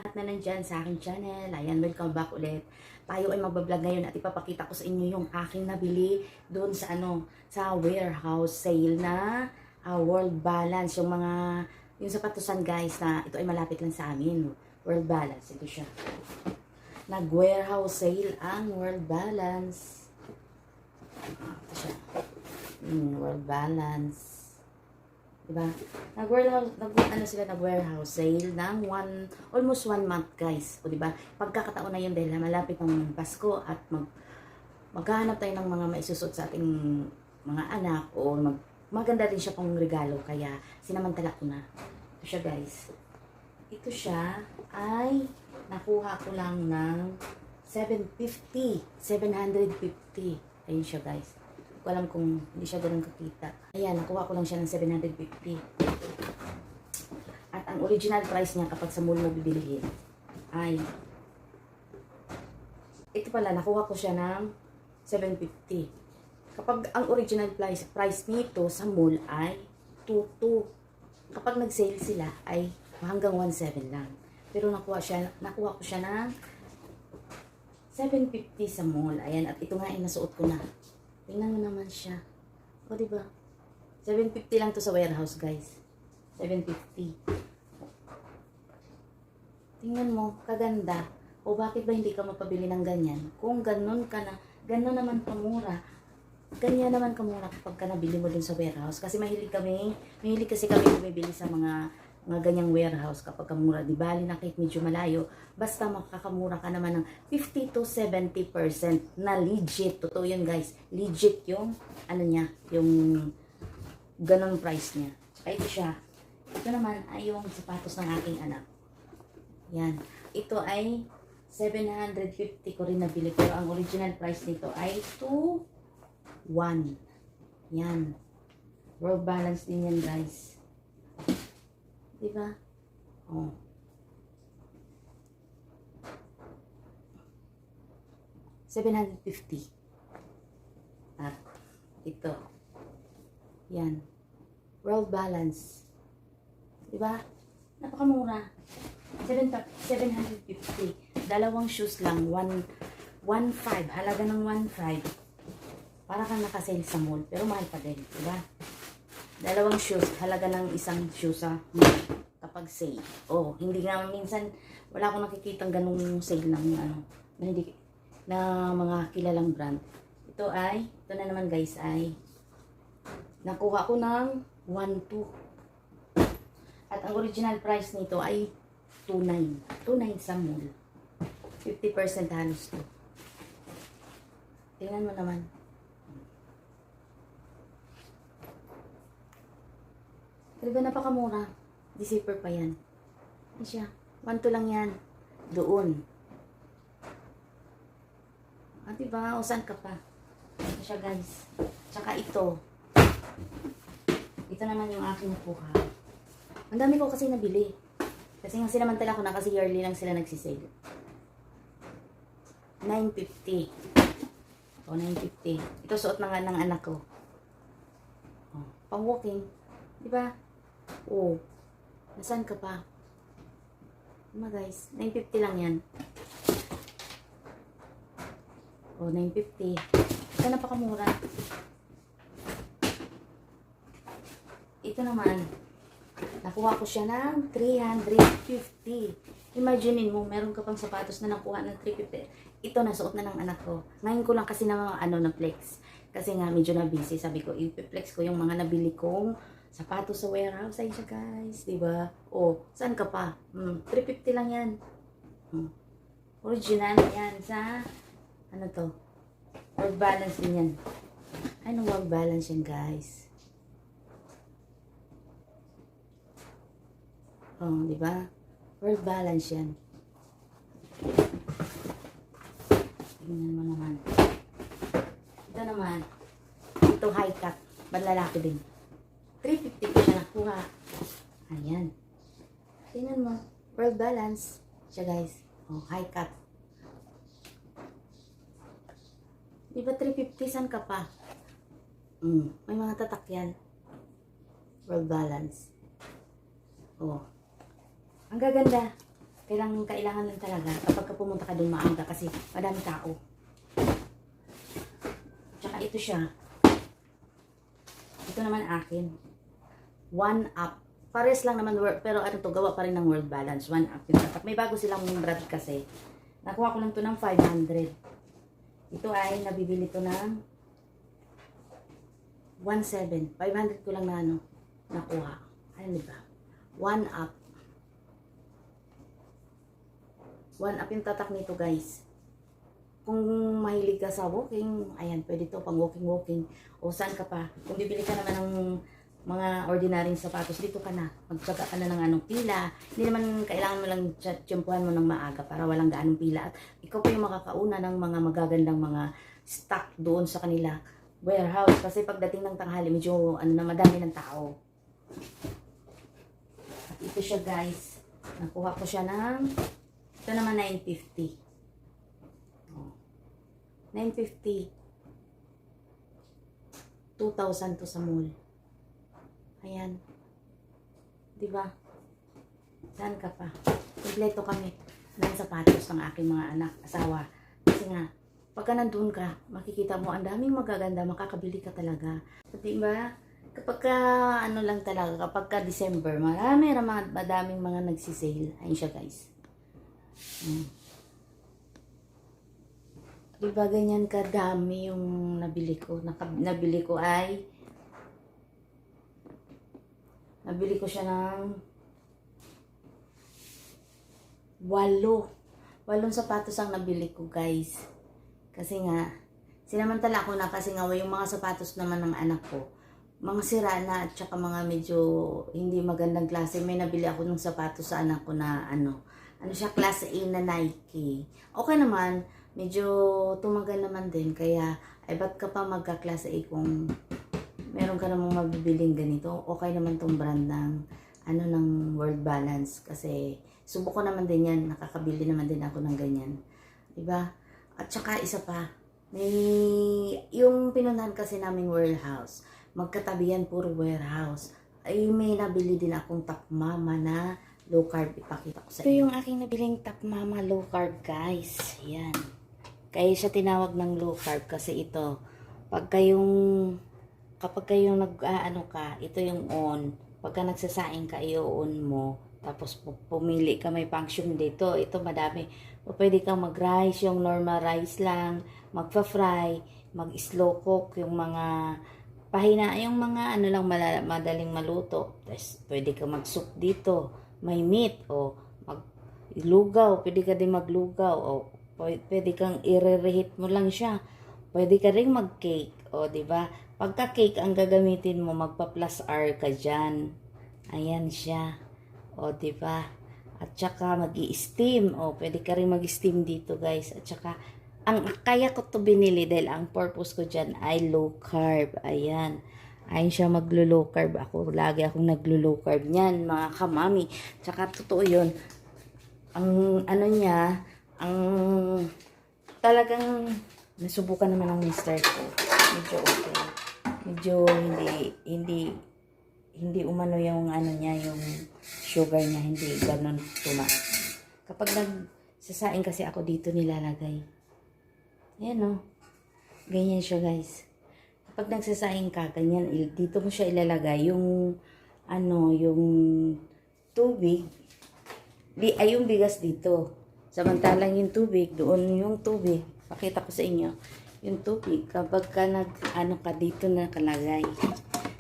lahat na nandyan sa aking channel. Ayan, welcome back ulit. Tayo ay magbablog ngayon at ipapakita ko sa inyo yung aking nabili doon sa sa warehouse sale na World Balance. Yung sapatusan guys na ito ay malapit lang sa amin. World Balance, ito siya. Nag-warehouse sale ang World Balance. Ito siya. World Balance. Diba? Nag-warehouse sale ng almost 1 month guys. O diba? Pagkakataon na yun dahil malapit ng Pasko at maghahanap tayo ng mga maisusot sa ating mga anak o maganda rin siya pang regalo kaya sinamantala ko na. Ito siya guys. Ito siya ay nakuha ko lang ng 750. Ayun siya guys. Ko alam kung hindi siya ganun kakita. Ayan, nakuha ko lang siya ng 750. At ang original price niya kapag sa mall mo bibilihin ay ito pala, nakuha ko siya ng 750. Kapag ang original price nito sa mall ay 22. Kapag nag-sale sila ay hanggang 17 lang. Pero nakuha ko siya ng 750 sa mall. Ayan, at ito nga ay nasuot ko na. Tingnan mo naman siya. O, diba? 750 lang to sa warehouse, guys. 750. Tingnan mo, kaganda. O, bakit ba hindi ka mapabili ng ganyan? Kung ganun naman kamura. Ganyan naman kamura kapag ka nabili mo dun sa warehouse. Kasi mahilig kasi kami bumibili sa mga ganyang warehouse kapag kamura. Di bali na kahit medyo malayo, basta makakamura ka naman ng 50 to 70% na legit. Totoo yun guys. Legit yung, yung ganong price niya. Ay, ito siya. Ito naman ay yung sapatos ng aking anak. Yan. Ito ay 750 ko rin nabili. Pero ang original price nito ay 2,100. Yan. World Balance din yan guys. Diba? Oh. $750. At ito. Yan. World Balance. Diba? Napakamura. 750. Dalawang shoes lang. 1.5. Halaga ng 1.5. Para kang nakasale sa mall. Pero mahal pa din. Diba? Dalawang shoes, halaga ng isang shoes sa kapag sale. Oh, hindi nga minsan wala akong nakikitang ganung sale ng na mga kilalang brand. Ito na naman guys ay nakuha ko ng 1.2. At ang original price nito ay 2.9. 2.9 sa mall. 50% halos to. Tingnan mo naman. Diba napakamura? Deceiver pa yan. Ano siya? 1.2 lang yan. Doon. Ah, diba? O saan ka pa? Ito siya guys. Tsaka ito. Ito naman yung aking nakuha. Ang dami ko kasi nabili. Kasi nga sinamantala ko na kasi yearly lang sila nagsisale. 950. O, 950. Ito suot na nga ng anak ko. O, pang walking. Diba? Oh, nasaan ka pa? Guys, 950 lang yan. Oh, 950. Ito napakamura. Ito naman, nakuha ko siya ng 350. Imaginin mo, meron ka pang sapatos na nakuha ng 350. Ito, nasuot na ng anak ko. Ngayon ko lang kasi na flex. Kasi nga, medyo na busy. Sabi ko, i-flex ko yung mga nabili kong sapatos sa warehouse. Ayun siya guys, diba? Oh, saan ka pa? 350 lang yan. Original yan sa, World Balance din yan. Ano World Balance yan guys? Oh, diba? World Balance yan. Tingnan mo naman. Ito naman. Ito high cut. Banlalaki din. 350 ko siya nakuha. Ayan. Tingnan mo. World Balance. Siya guys. Oh, high cut. Diba 350? Saan ka pa? May mga tatak yan. World Balance. Oh. Ang gaganda. Kailangan lang talaga kapag ka pumunta ka doon maaga kasi madami tao. Tsaka ito siya. Ito naman akin. 1 up. Pares lang naman, pero ano to, gawa pa rin ng World Balance. 1 up yung tatak. May bago silang brand kasi. Nakuha ko lang to ng 500. Ito ay nabibili to ng 1.7. 500 ko lang na ano, nakuha. Ano ba? 1 up. 1 up yung tatak nito, guys. Kung mahilig ka sa walking, ayan, pwede to pang walking. O saan ka pa. Kung bibili ka naman ng mga ordinaryong sapatos, dito ka na. Magtsaga ka na ng anong pila. Hindi naman kailangan mo lang tiyempuhan mo ng maaga para walang gaanong pila. At ikaw pa yung makakauna ng mga magagandang mga stock doon sa kanila warehouse. Kasi pagdating ng tanghali, medyo ano na, madami ng tao. At ito siya, guys. Nakuha ko siya ng, ito naman 950. 950. 2,000 to sa mall. Ayan. Diba? Saan ka pa? Kompleto kami ng sapatos ng aking mga anak, asawa. Kasi nga, pagka nandun ka, makikita mo, ang daming magaganda, makakabili ka talaga. Diba? Kapag ka, ano lang talaga, kapag ka December, madaming mga nagsisale. Ayun siya, guys. Diba ganyan kadami yung nabili ko? Nabili ko siya ng 8 sapatos ang nabili ko, guys. Kasi nga, sinamantala ko na kasi nga yung mga sapatos naman ng anak ko, mga sira na at saka mga medyo hindi magandang klase. May nabili ako ng sapatos sa anak ko na ano siya, class A na Nike. Okay naman, medyo tumagal naman din. Kaya, ay ba't ka pa magka-class A kung meron ka namang mabibiling ganito? Okay naman tong brand ng, ng World Balance. Kasi, subuko naman din yan. Nakakabili naman din ako ng ganyan. Diba? At saka isa pa, yung pinuntahan kasi naming warehouse, magkatabi yan, puro warehouse. Ay, may nabili din akong Top Mama na low carb. Ipakita ko sa inyo. Ito yung aking nabiling Top Mama low carb, guys. Yan. Kaya siya tinawag ng low carb kasi ito, kapag kayong ito yung on. Pagka nagsasaing ka, i-on mo. Tapos pumili ka, may function dito. Ito madami. Pwede kang mag-rice, yung normal rice lang, magpa-fry, mag-slow cook, yung mga pahina, yung mga lang madaling maluto. Tapos pwede kang mag-soup dito. May meat o maglugaw, pwede ka din maglugaw o pwede kang i-reheat mo lang siya. Pwede ka rin mag-cake. O, diba? Pagka-cake ang gagamitin mo, magpa-plus R ka dyan. Ayan siya. O, diba? At saka mag-i-steam. O, pwede ka rin mag-steam dito, guys. At saka, kaya ko to binili dahil ang purpose ko dyan ay low carb. Ayan. Ayun siya maglo-low carb. Lagi akong naglo-low carb niyan, mga kamami. Tsaka, totoo yun. Talagang nasubukan naman ng mister ko. Medyo okay. Medyo hindi umano yung niya, yung sugar niya, hindi ganun tumaas. Kapag nagsasaing kasi ako dito nilalagay. Ayan o. Ganyan siya, guys. Kapag nagsasaing ka, ganyan, dito mo siya ilalagay yung yung tubig. Yung bigas dito. Samantalang yung tubig, doon yung tubig. Pakita ko sa inyo. Yung tubig, kapag ka dito na nakalagay.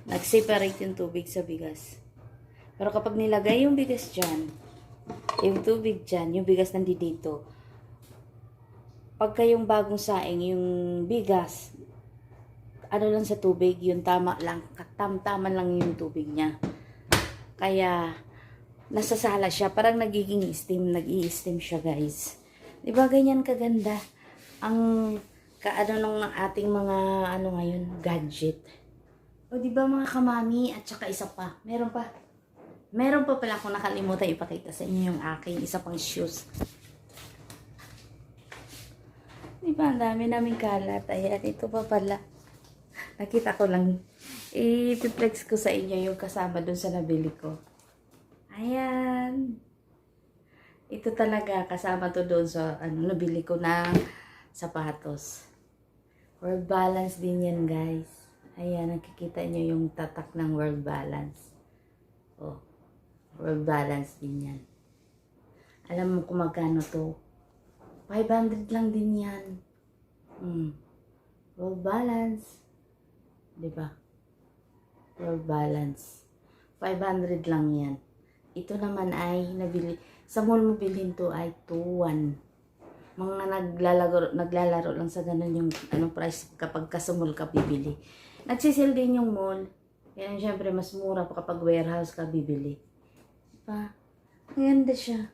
Nag-separate yung tubig sa bigas. Pero kapag nilagay yung bigas dyan, yung tubig dyan, yung bigas nandito. Pagka yung bagong saing, yung bigas, lang sa tubig, yung tama lang, katamtaman lang yung tubig niya. Kaya, nasasala siya. Parang nagiging steam, nag-i-steam siya, guys. Diba ganyan kaganda ang nung ating mga ngayon, gadget. O diba mga kamami, at saka isa pa. Meron pa pala akong nakalimutan ipakita sa inyo yung aking isa pang shoes. Diba ang dami naming kalat. Ayan, ito pa pala. Nakita ko lang. I-flex ko sa inyo yung kasama dun sa nabili ko. Ayan. Ito talaga, kasama to doon sa, nabili ko ng sapatos. World Balance din yan, guys. Ayan, nakikita nyo yung tatak ng World Balance. Oh, World Balance din yan. Alam mo kung magkano to? 500 lang din yan. World Balance. Diba? World Balance. 500 lang yan. Ito naman ay nabili. Sa mall mo bilhin to ay 2-1. Mga naglalaro lang sa ganun yung price kapag ka sa mall ka bibili. Nagsisale din yung mall. Kaya syempre mas mura pa kapag warehouse ka bibili. Diba? Maganda siya.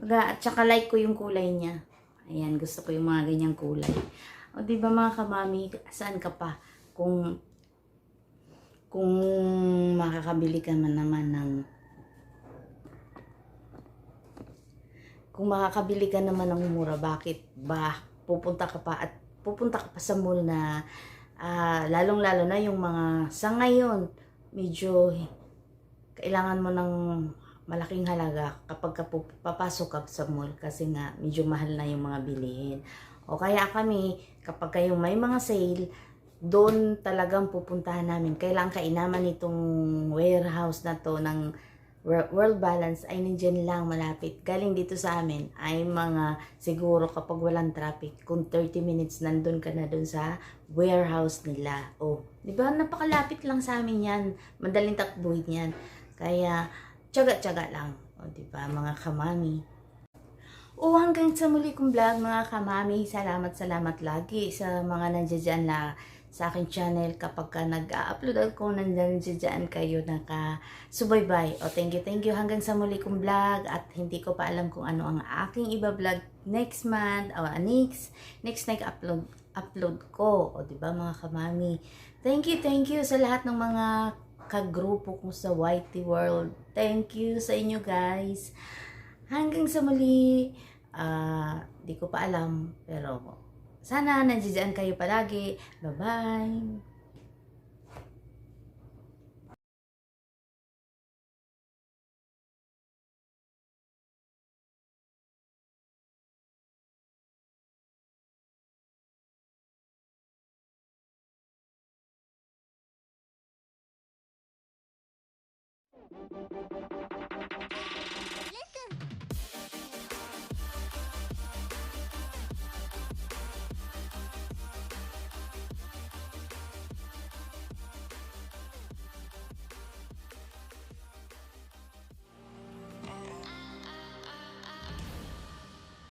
At saka like ko yung kulay niya. Ayan, gusto ko yung mga ganyang kulay. O diba mga kamami, saan ka pa? Kung makakabili ka man naman ng mura, bakit ba pupunta ka pa sa mall na lalong-lalo na yung mga sa ngayon medyo kailangan mo ng malaking halaga kapag papasok ka sa mall kasi nga medyo mahal na yung mga bilihin. O kaya kami, kapag kayong may mga sale, doon talagang pupuntahan namin. Kailangan kainaman itong warehouse na to ng World Balance ay nandiyan lang malapit. Galing dito sa amin ay mga siguro kapag walang traffic, kung 30 minutes nandun ka na dun sa warehouse nila. Oh, di ba napakalapit lang sa amin yan. Madaling takbuhin yan. Kaya tiyaga-tiyaga lang. O di ba mga kamami? O hanggang sa muli kong vlog mga kamami. Salamat lagi sa mga nandiyan na sa aking channel. Kapag ka nag-upload ako, nandiyan kayo nakasubaybay. O thank you hanggang sa muli kong vlog. At hindi ko pa alam kung ano ang aking iba vlog next month o next upload ko. O diba mga kamami? Thank you sa lahat ng mga kagrupo ko sa YT World. Thank you sa inyo guys. Hanggang sa muli, di ko pa alam, pero sana nandiyan kayo palagi. Bye-bye!